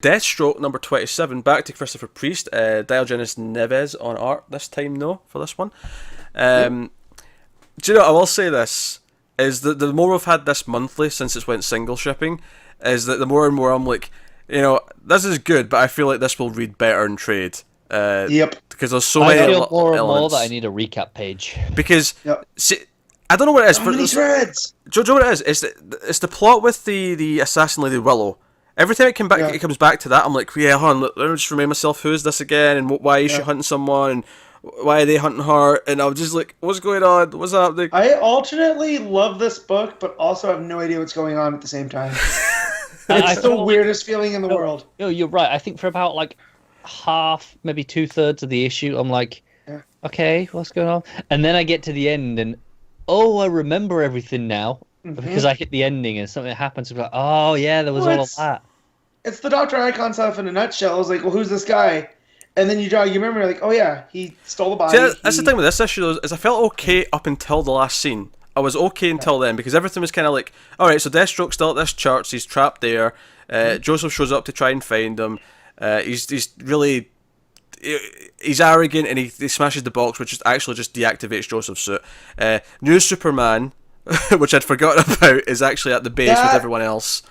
Deathstroke number 27, back to Christopher Priest, Diogenes Neves on art this time, no, for this one. Do you know, I will say this, is that the more we've had this monthly since it's went single shipping, is that the more and more I'm like, you know, this is good, but I feel like this will read better in trade. Yep. Because there's so many I feel more and more elements. that I need a recap page. Because, see, I don't know what it is. How many threads? Do you know what it is? It's the plot with the assassin Lady Willow. Every time it comes back to that, I'm like, yeah, hold on, let me just remind myself, who is this again, and why is she hunting someone, and why are they hunting her, and I'm just like, what's going on, what's happening? I alternately love this book, but also have no idea what's going on at the same time. It's the weirdest feeling in the world. No, you're right. I think for about like half, maybe 2/3 of the issue, I'm like, okay, what's going on? And then I get to the end, and I remember everything now. Because I hit the ending and something happens. I'm like, oh yeah, there was all of that. It's the Dr. Icon stuff in a nutshell. I was like, well, who's this guy? And then you remember, like, oh yeah, he stole the body. See, that's the thing with this issue, though, is I felt okay up until the last scene. I was okay until then, because everything was kind of like, alright, so Deathstroke's still at this church, he's trapped there, Joseph shows up to try and find him, he's really... He's arrogant and he smashes the box, which actually just deactivates Joseph's suit. New Superman, which I'd forgotten about, is actually at the base with everyone else.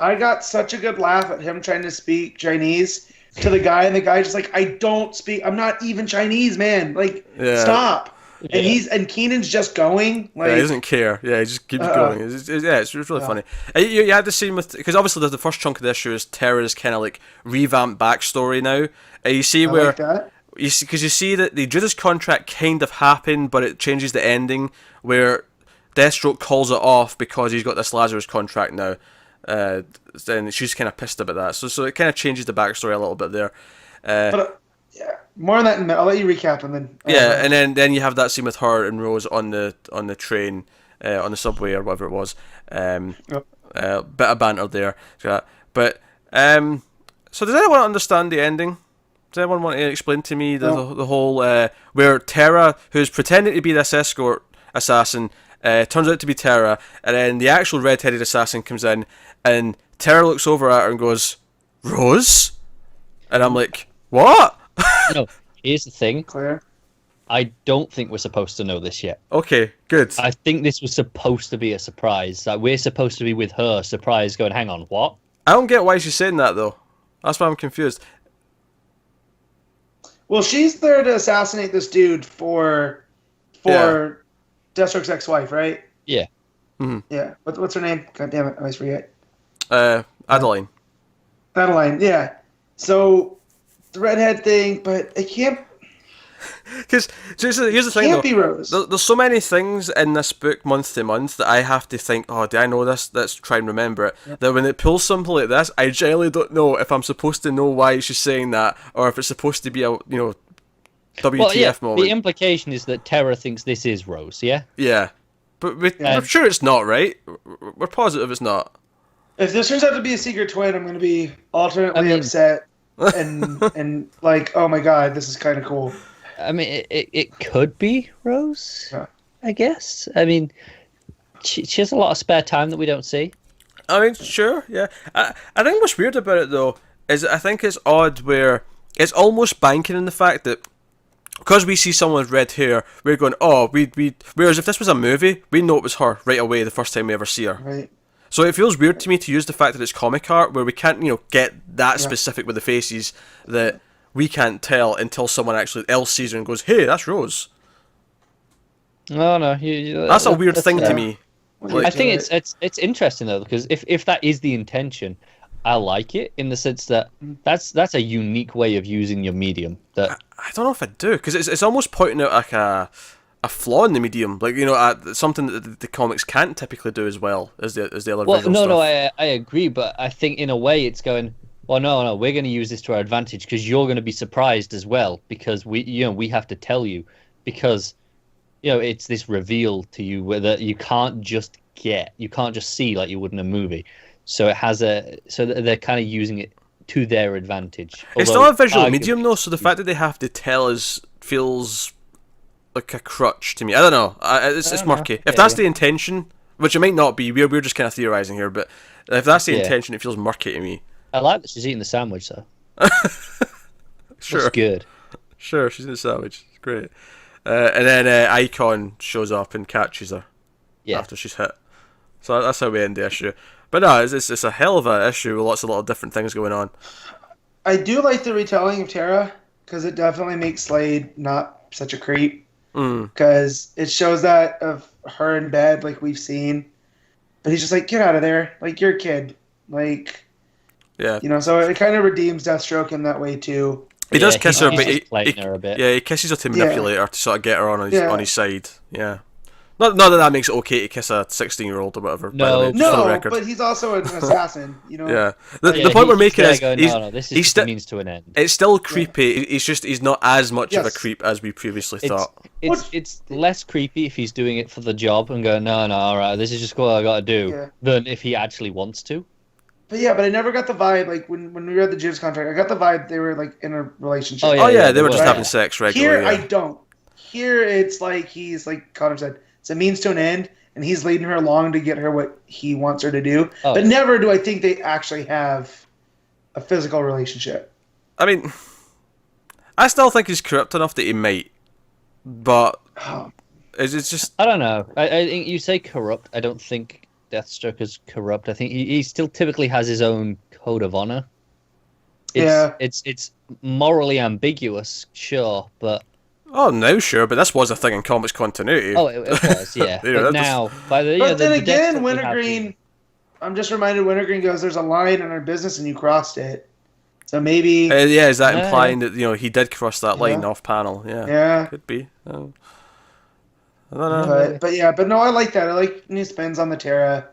I got such a good laugh at him trying to speak Chinese to the guy, and the guy just like, I don't speak, I'm not even Chinese, man. Like, stop. Yeah. And Keenan's just going. Like, he doesn't care. Yeah, he just keeps going. It's really funny. You had the scene with, because obviously the first chunk of the issue is Terra's kind of like revamped backstory now. You see where like that. You see that the Judas contract kind of happened, but it changes the ending where Deathstroke calls it off because he's got this Lazarus contract now. Then she's kind of pissed about that. So it kind of changes the backstory a little bit there. More on that in a minute. I'll let you recap and then. And then you have that scene with her and Rose on the train, on the subway or whatever it was. Bit of banter there. But so does anyone understand the ending? Does anyone want to explain to me the whole where Terra, who's pretending to be this escort assassin, turns out to be Terra, and then the actual red-headed assassin comes in, and Terra looks over at her and goes, "Rose?" And I'm like, "What?" No, here's the thing. Claire? I don't think we're supposed to know this yet. Okay, good. I think this was supposed to be a surprise. Like, we're supposed to be with her, surprise, going, hang on, what? I don't get why she's saying that, though. That's why I'm confused. Well, she's there to assassinate this dude for Deathstroke's ex-wife, right? Yeah. Mm-hmm. Yeah. What's her name? God damn it, I always forget. Adeline. Adeline, yeah. So, the redhead thing, but it can't... Because here's the thing, can't be Rose. There's so many things in this book month to month that I have to think, oh, do I know this? Let's try and remember it. Yep. That when it pulls something like this, I generally don't know if I'm supposed to know why she's saying that, or if it's supposed to be a WTF moment. The implication is that Terra thinks this is Rose, yeah? Yeah. But we're sure it's not, right? We're positive it's not. If this turns out to be a secret twin, I'm going to be alternately upset and like, oh my god, this is kind of cool. I mean, it could be Rose, I guess. I mean, she has a lot of spare time that we don't see. I mean, sure, yeah. I think what's weird about it, though, is I think it's odd where it's almost banking on the fact that because we see someone with red hair, we're going, oh, whereas if this was a movie, we know it was her right away the first time we ever see her. Right. So it feels weird to me to use the fact that it's comic art where we can't, get that specific with the faces that we can't tell until someone actually else sees her and goes, hey, that's Rose. No, that's a weird thing to me. I think it's interesting though, because if that is the intention, I like it in the sense that that's a unique way of using your medium. That I don't know if I do, because it's almost pointing out like a flaw in the medium, like something that the comics can't typically do as well as the other. Well, no, I agree, but I think in a way it's going. Well, no, we're going to use this to our advantage because you're going to be surprised as well because we have to tell you because it's this reveal to you where you can't just see like you would in a movie. So it has so they're kind of using it to their advantage. It's not a visual medium though, so the fact that they have to tell us feels like a crutch to me. I don't know. It's murky. If that's the intention, which it might not be, we're just kind of theorizing here, but if that's the intention, it feels murky to me. I like that she's eating the sandwich though. Sure. Looks good. Sure, she's in the sandwich. It's great. And then Icon shows up and catches her after she's hit. So that's how we end the issue. But no, it's a hell of an issue with lots of different things going on. I do like the retelling of Tara because it definitely makes Slade not such a creep. Because it shows that of her in bed, like we've seen. But he's just like, get out of there. Like, you're a kid. Like, yeah. You know, so it kind of redeems Deathstroke in that way, too. He does kiss her, but her a bit. he kisses her to manipulate her to sort of get her on his side. Yeah. Not that makes it okay to kiss a 16-year-old or whatever. No, but he's also an assassin, you know. Yeah. The point we're making is this is the means to an end. It's still creepy. He's not as much of a creep as we previously thought. It's less creepy if he's doing it for the job and going, no, all right, this is just what I got to do, than if he actually wants to. But I never got the vibe, like, when we read the Judas contract, I got the vibe they were, like, in a relationship. Oh, yeah, they were just having sex regularly. Here, I don't. Here, it's like he's, like Connor said, it's a means to an end, and he's leading her along to get her what he wants her to do. But never do I think they actually have a physical relationship. I mean, I still think he's corrupt enough that he might, but it's just... I don't know. I think you say corrupt. I don't think Deathstroke is corrupt. I think he still typically has his own code of honor. It's morally ambiguous, sure, but... Oh, no, sure, but this was a thing in comics continuity. Oh, it was, yeah. But now, but then again, Wintergreen, I'm just reminded Wintergreen goes, there's a line in our business and you crossed it. So maybe... is that implying that, he did cross that line off panel? Yeah. Could be. I don't know. But no, I like that. I like when he spins on the Tara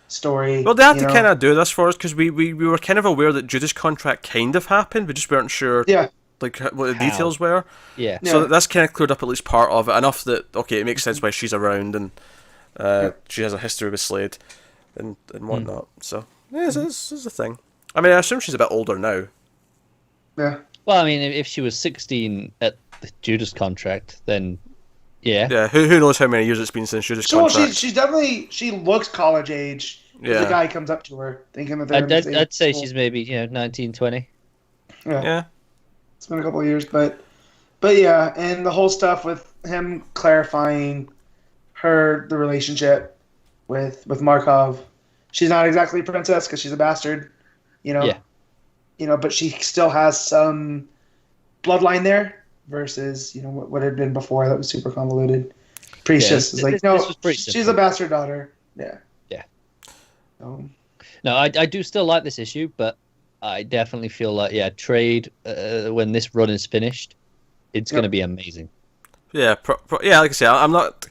story. Well, they had to kind of do this for us because we were kind of aware that Judas' contract kind of happened. We just weren't sure... Yeah. Like what the details were. Yeah. So that's kind of cleared up at least part of it enough that it makes sense why she's around and she has a history with Slade and whatnot. So this is a thing. I mean, I assume she's a bit older now. Yeah. Well, I mean, if she was 16 at the Judas contract, then yeah. Yeah. Who knows how many years it's been since Judas contract? She's definitely looks college age. Yeah. The guy comes up to her thinking that they're. I'd say she's maybe 19, 20. Yeah. It's been a couple of years, but yeah, and the whole stuff with him clarifying the relationship with Markov. She's not exactly a princess because she's a bastard, Yeah. But she still has some bloodline there versus what had been before that was super convoluted. Priestess is like, no, she's a bastard daughter. Yeah. Yeah. No, I do still like this issue, but I definitely feel like, trade, when this run is finished, it's going to be amazing. Yeah, like I say, I'm not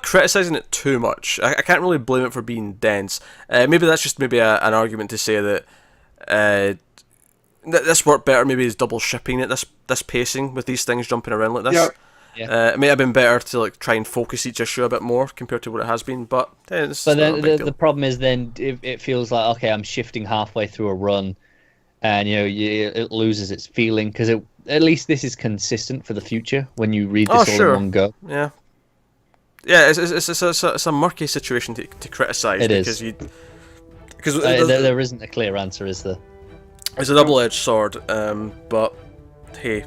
criticizing it too much. I can't really blame it for being dense. Maybe that's just an argument to say that this worked better. Maybe is double shipping it. This pacing with these things jumping around like this. Yeah. It may have been better to try and focus each issue a bit more compared to what it has been. But then the problem is then it feels like I'm shifting halfway through a run. And it loses its feeling because at least this is consistent for the future when you read this all in one go. Yeah, it's a murky situation to criticize. It because is because there isn't a clear answer, is there? It's a double-edged sword, but hey.